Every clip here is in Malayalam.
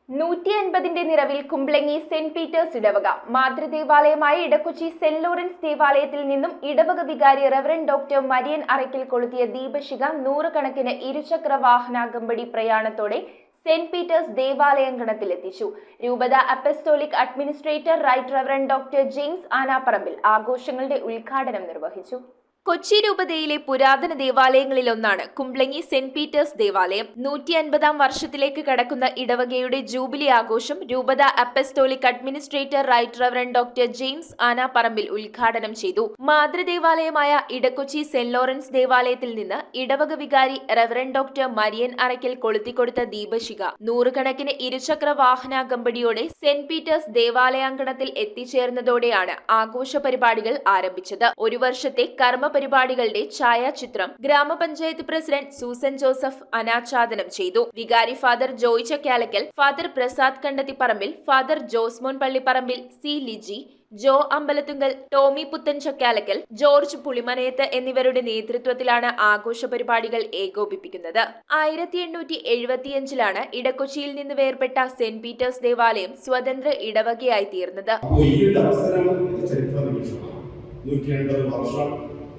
150ന്റെ നിറവിൽ കുംബ്ലങ്ങി സെന്റ് പീറ്റേഴ്സ് ഇടവക മാതൃദേവാലയമായ ഇടക്കൊച്ചി സെന്റ് ലോറൻസ് ദേവാലയത്തിൽ നിന്നും ഇടവക വികാരി റവറന്റ് ഡോക്ടർ മരിയൻ അറയ്ക്കൽ കൊളുത്തിയ ദീപശിഖ നൂറുകണക്കിന് ഇരുചക്ര വാഹനാകമ്പടി പ്രയാണത്തോടെ സെന്റ് പീറ്റേഴ്സ് ദേവാലയാങ്കണത്തിലെത്തിച്ചു. രൂപത apostolic administrator right reverend doctor James Anaparambil ആഘോഷങ്ങളുടെ ഉദ്ഘാടനം നിർവഹിച്ചു. കൊച്ചി രൂപതയിലെ പുരാതന ദേവാലയങ്ങളിലൊന്നാണ് കുംബ്ലങ്ങി സെന്റ് പീറ്റേഴ്സ് ദേവാലയം. 150-ാം വർഷത്തിലേക്ക് കടക്കുന്ന ഇടവകയുടെ ജൂബിലി ആഘോഷം രൂപത apostolic administrator right reverend doctor James Anaparambil ഉദ്ഘാടനം ചെയ്തു. മാതൃദേവാലയമായ ഇടക്കൊച്ചി സെന്റ് ലോറൻസ് ദേവാലയത്തിൽ നിന്ന് ഇടവക വികാരി റവറന്റ് ഡോക്ടർ മരിയൻ അറയ്ക്കൽ കൊളുത്തിക്കൊടുത്ത ദീപശിഖ നൂറുകണക്കിന് ഇരുചക്ര വാഹനാകമ്പടിയോടെ സെന്റ് പീറ്റേഴ്സ് ദേവാലയാങ്കണത്തിൽ എത്തിച്ചേർന്നതോടെയാണ് ആഘോഷ പരിപാടികൾ ആരംഭിച്ചത്. ഒരു വർഷത്തെ കർമ്മ പരിപാടികളുടെ ഛായാചിത്രം ഗ്രാമപഞ്ചായത്ത് പ്രസിഡന്റ് സൂസൻ ജോസഫ് അനാച്ഛാദനം ചെയ്തു. വികാരി father Joy Chakkalakkal, father Prasad Kandathiparambil, father Josemon Pallipparambil, സി Liji, Jo Ambalathunkal, Tommy Puthen Chakkalakkal, George പുളിമനയത്ത് എന്നിവരുടെ നേതൃത്വത്തിലാണ് ആഘോഷ പരിപാടികൾ ഏകോപിപ്പിക്കുന്നത്. 1875-ലാണ് ഇടക്കൊച്ചിയിൽ നിന്ന് വേർപെട്ട സെന്റ് പീറ്റേഴ്സ് ദേവാലയം സ്വതന്ത്ര ഇടവകയായി തീർന്നത്.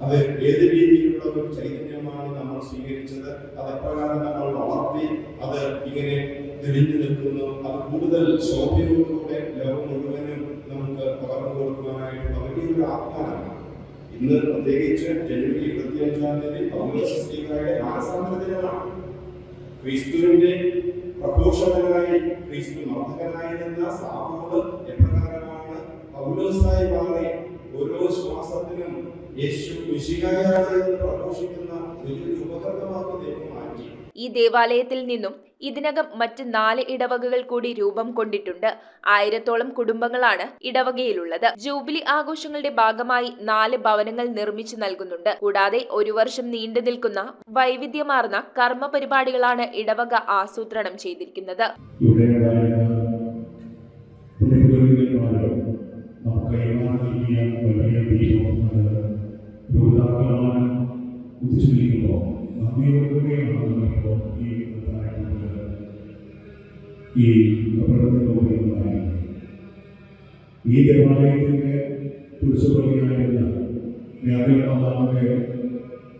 അത് ഏത് രീതിയിലുള്ള ഒരു ചൈതന്യമാണ് നമ്മൾ സ്വീകരിച്ചത്, അത് എപ്രകാരം നമ്മൾ വളർത്തി അത് ഇങ്ങനെ തെളിഞ്ഞു നിൽക്കുന്നു, അത് കൂടുതൽ ശോഭയോടുകൂടെ ലോകം മുഴുവനും നമുക്ക് പകർന്നു കൊടുക്കുവാനായിട്ടുള്ള വലിയൊരു ആത്മാവാണ്. ഇന്ന് പ്രത്യേകിച്ച് ജനുവരി 25-ാം തീയതി പൗലോസ്ലീഹായുടെ മാനസാന്തര ദിനമാണ്. ക്രിസ്തുവിന്റെ പ്രഘോഷകനായി ക്രിസ്തു മർദ്ദകനായിരുന്ന സാവൂൾ എപ്രകാരമാണ് പൗലോസായി മാറി ഓരോ ശ്വാസത്തിനും യേശു മിശിഹായാണ് എന്ന് പ്രഘോഷിക്കുന്ന വലിയൊരു ഉപകരണമാക്കി ദൈവം മാറ്റി. ഈ ദേവാലയത്തിൽ നിന്നും ഇതിനകം മറ്റ് 4 ഇടവകകൾ കൂടി രൂപം കൊണ്ടിട്ടുണ്ട്. 1000-ഓളം കുടുംബങ്ങളാണ് ഇടവകയിലുള്ളത്. ജൂബിലി ആഘോഷങ്ങളുടെ ഭാഗമായി 4 ഭവനങ്ങൾ നിർമ്മിച്ചു നൽകുന്നുണ്ട്. കൂടാതെ ഒരു വർഷം നീണ്ടു നിൽക്കുന്ന വൈവിധ്യമാർന്ന കർമ്മ പരിപാടികളാണ് ഇടവക ആസൂത്രണം ചെയ്തിരിക്കുന്നത്. ഈ ദേവാലയത്തിന്റെ കുരിശുപള്ളിയായിരുന്ന വ്യാപാരമാതാവിന്റെ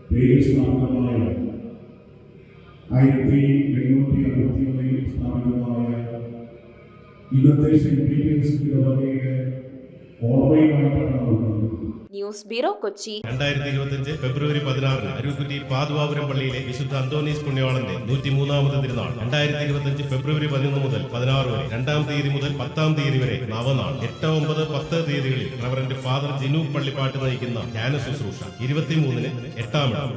പേരിൽ സ്ഥാപിതമായ 1861 സ്ഥാപിതമായ ഇന്നത്തെ സെന്റ് പീറ്റേഴ്സ് ഇടവകയുടെ ഓർമ്മയുമായിട്ടാണ് ന്യൂസ് ബ്യൂറോ, കൊച്ചി. 2025 ഫെബ്രുവരി 16 അരുക്കുറ്റി പാതുവാപുരം പള്ളിയിലെ വിശുദ്ധ അന്തോണീസ് പുണ്യവാളന്റെ 103ാമത് തിരുനാൾ. 2025 ഫെബ്രുവരി 11 മുതൽ 16 വരെ, 2-ാം തീയതി മുതൽ 10-ാം തീയതി വരെ നവനാൾ. 8, 9, 10 തീയതികളിൽ റവറന്റ് ഫാദർ ജിനു പള്ളിപ്പാട്ട് നയിക്കുന്ന ധ്യാന ശുശ്രൂഷ. 23-ന് 8-ാം ഇടം.